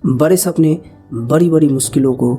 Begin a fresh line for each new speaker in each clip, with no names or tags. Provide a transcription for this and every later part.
बड़े सपने बड़ी बड़ी मुश्किलों को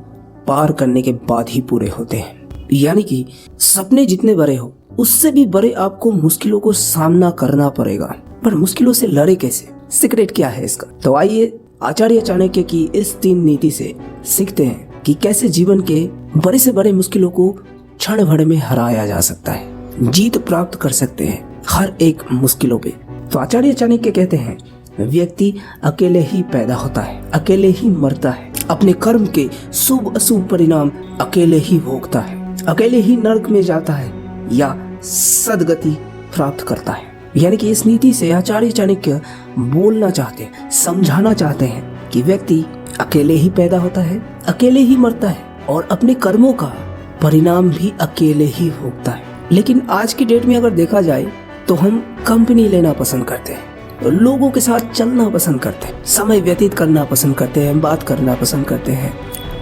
पार करने के बाद ही पूरे होते हैं। यानी कि सपने जितने बड़े हो उससे भी बड़े आपको मुश्किलों को सामना करना पड़ेगा। पर मुश्किलों से लड़े कैसे, सीक्रेट क्या है इसका? तो आइए आचार्य चाणक्य की इस 3 नीति से सीखते हैं कि कैसे जीवन के बड़े से बड़े मुश्किलों को क्षण भर में हराया जा सकता है, जीत प्राप्त कर सकते हैं हर एक मुश्किलों पे। तो आचार्य चाणक्य कहते हैं, व्यक्ति अकेले ही पैदा होता है, अकेले ही मरता है, अपने कर्म के शुभ अशुभ परिणाम अकेले ही भोगता है, अकेले ही नरक में जाता है या सदगति प्राप्त करता है। यानी कि इस नीति से आचार्य चाणक्य बोलना चाहते हैं, समझाना चाहते हैं कि व्यक्ति अकेले ही पैदा होता है, अकेले ही मरता है और अपने कर्मों का परिणाम भी अकेले ही भोगता है। लेकिन आज की डेट में अगर देखा जाए तो हम कंपनी लेना पसंद करते हैं, लोगों के साथ चलना पसंद करते हैं, समय व्यतीत करना पसंद करते हैं, बात करना पसंद करते हैं।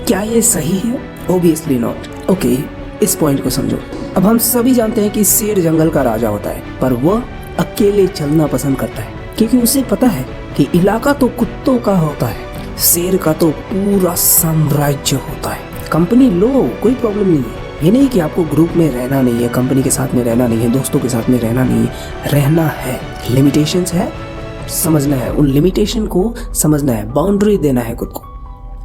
क्या ये सही है? Obviously not. ओके, इस पॉइंट को समझो। अब हम सभी जानते हैं कि शेर जंगल का राजा होता है, पर वह अकेले चलना पसंद करता है क्योंकि उसे पता है कि इलाका तो कुत्तों का होता है, शेर का तो पूरा साम्राज्य होता है। कंपनी लो, कोई प्रॉब्लम नहीं है। ये नहीं कि आपको ग्रुप में रहना नहीं है, कंपनी के साथ में रहना नहीं है, दोस्तों के साथ में रहना नहीं है। रहना है, लिमिटेशंस है, समझना है, उन लिमिटेशन को समझना है, बाउंड्री देना है खुद को।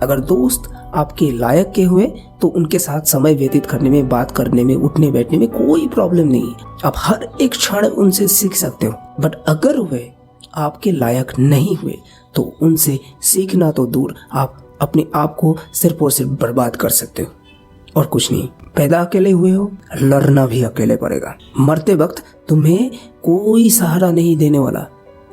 अगर दोस्त आपके लायक के हुए तो उनके साथ समय व्यतीत करने में, बात करने में, उठने बैठने में कोई प्रॉब्लम नहीं है। आप हर एक क्षण उनसे सीख सकते हो। बट अगर वे आपके लायक नहीं हुए तो उनसे सीखना तो दूर, आप अपने आप को सिर्फ और सिर्फ बर्बाद कर सकते हो और कुछ नहीं। पैदा अकेले हुए हो, लड़ना भी अकेले पड़ेगा। मरते वक्त तुम्हें कोई सहारा नहीं देने वाला,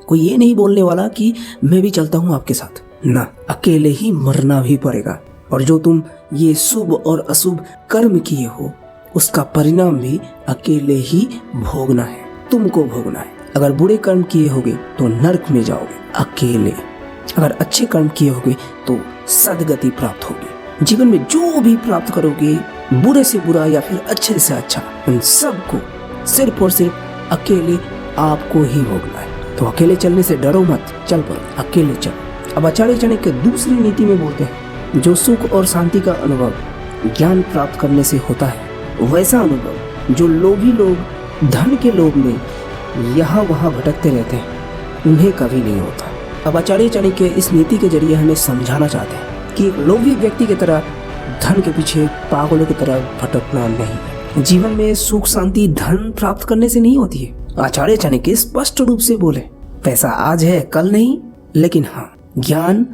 कोई ये नहीं बोलने वाला कि मैं भी चलता हूँ आपके साथ, ना, अकेले ही मरना भी पड़ेगा। और जो तुम ये शुभ और अशुभ कर्म किए हो उसका परिणाम भी अकेले ही भोगना है, तुमको भोगना है। अगर बुरे कर्म किए होगे तो नरक में जाओगे अकेले, अगर अच्छे कर्म किए होगे तो सदगति प्राप्त होगी। जीवन में जो भी प्राप्त करोगे, बुरे से बुरा या फिर अच्छे से अच्छा, उन सबको सिर्फ और सिर्फ अकेले आपको ही भोगना है। तो अकेले चलने से डरो मत, चल पड़ो, अकेले चलो। अब आचार्य चाणक्य दूसरी नीति में बोलते हैं, जो सुख और शांति का अनुभव ज्ञान प्राप्त करने से होता है, वैसा अनुभव जो लोभी लोग धन के लोभ में यहाँ वहाँ भटकते रहते हैं उन्हें कभी नहीं होता। अब आचार्य चाणक्य इस नीति के जरिए हमें समझाना चाहते हैं कि एक लोभी व्यक्ति की तरह धन के पीछे पागलों की तरह भटकना नहीं। जीवन में सुख शांति धन प्राप्त करने से नहीं होती है। आचार्य चाणक्य स्पष्ट रूप से बोले, पैसा आज है कल नहीं, लेकिन हाँ, ज्ञान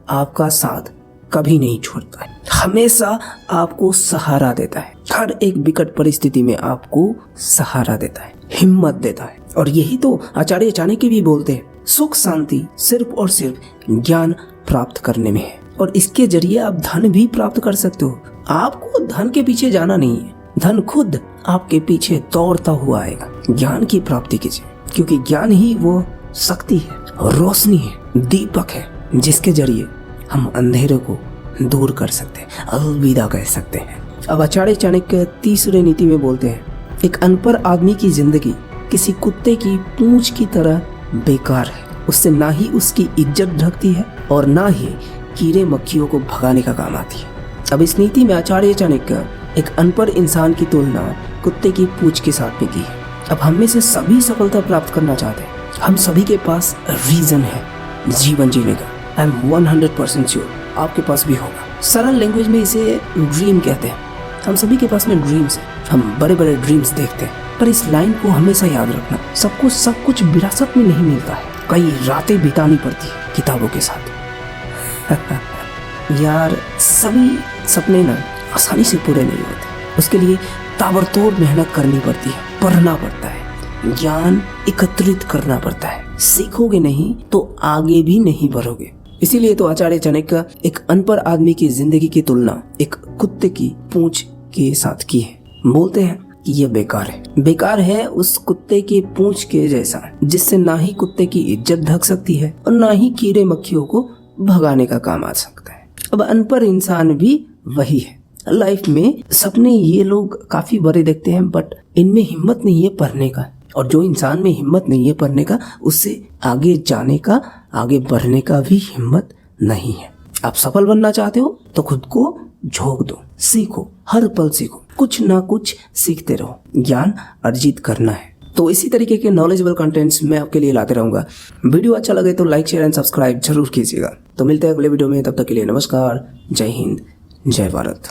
आपका साथ कभी नहीं छोड़ता है, हमेशा आपको सहारा देता है, हर एक विकट परिस्थिति में आपको सहारा देता है, हिम्मत देता है। और यही तो आचार्य चाणक्य भी बोलते हैं, सुख शांति सिर्फ और सिर्फ ज्ञान प्राप्त करने में है और इसके जरिए आप धन भी प्राप्त कर सकते हो। आपको धन के पीछे जाना नहीं है, धन खुद आपके पीछे दौड़ता हुआ आएगा। ज्ञान की प्राप्ति कीजिए क्योंकि ज्ञान ही वो शक्ति है, रोशनी है, दीपक है जिसके जरिए हम अंधेरे को दूर कर सकते हैं, अलविदा कह सकते हैं। अब आचार्य चाणक्य तीसरे नीति में बोलते हैं, एक अनपढ़ आदमी की जिंदगी किसी कुत्ते की पूंछ की तरह बेकार है, उससे ना ही उसकी इज्जत ढकती है और ना ही कीड़े मक्खियों को भगाने का काम आती है। अब इस नीति में आचार्य चाणक्य एक अनपढ़ इंसान की तुलना कुत्ते की पूंछ के साथ में की है। अब हम में से सभी सफलता प्राप्त करना चाहते हैं, हम सभी के पास रीजन है जीवन जीने का। आई एम 100% श्योर आपके पास भी होगा। सरल लैंग्वेज में इसे ड्रीम कहते हैं। हम सभी के पास में ड्रीम्स है, हम बड़े बड़े ड्रीम्स देखते हैं, पर इस लाइन को हमेशा याद रखना, सब कुछ विरासत में नहीं मिलता है, कई रातें बितानी पड़ती है किताबों के साथ। यार, सभी सपने ना आसानी से पूरे नहीं होते, उसके लिए ताबड़तोड़ मेहनत करनी पड़ती है, पढ़ना पड़ता है, ज्ञान एकत्रित करना पड़ता है। सीखोगे नहीं तो आगे भी नहीं बढ़ोगे। इसीलिए तो आचार्य चाणक्य एक अनपढ़ आदमी की जिंदगी की तुलना एक कुत्ते की पूंछ के साथ की है। बोलते हैं कि यह बेकार है उस कुत्ते की पूंछ के जैसा, जिससे ना ही कुत्ते की इज्जत ढक सकती है और ना ही कीड़े मक्खियों को भगाने का काम आ सकता है। अब अनपढ़ इंसान भी वही है। लाइफ में सपने ये लोग काफी बड़े देखते हैं, बट इनमें हिम्मत नहीं है पढ़ने का, और जो इंसान में हिम्मत नहीं है पढ़ने का, उससे आगे जाने का, आगे बढ़ने का भी हिम्मत नहीं है। आप सफल बनना चाहते हो तो खुद को झोंक दो, सीखो, हर पल सीखो, कुछ ना कुछ सीखते रहो, ज्ञान अर्जित करना है। तो इसी तरीके के नॉलेजेबल कंटेंट्स मैं आपके लिए लाते रहूंगा। वीडियो अच्छा लगे तो लाइक, शेयर एंड सब्सक्राइब जरूर कीजिएगा। तो मिलते हैं अगले वीडियो में, तब तक के लिए नमस्कार, जय हिंद, जय भारत।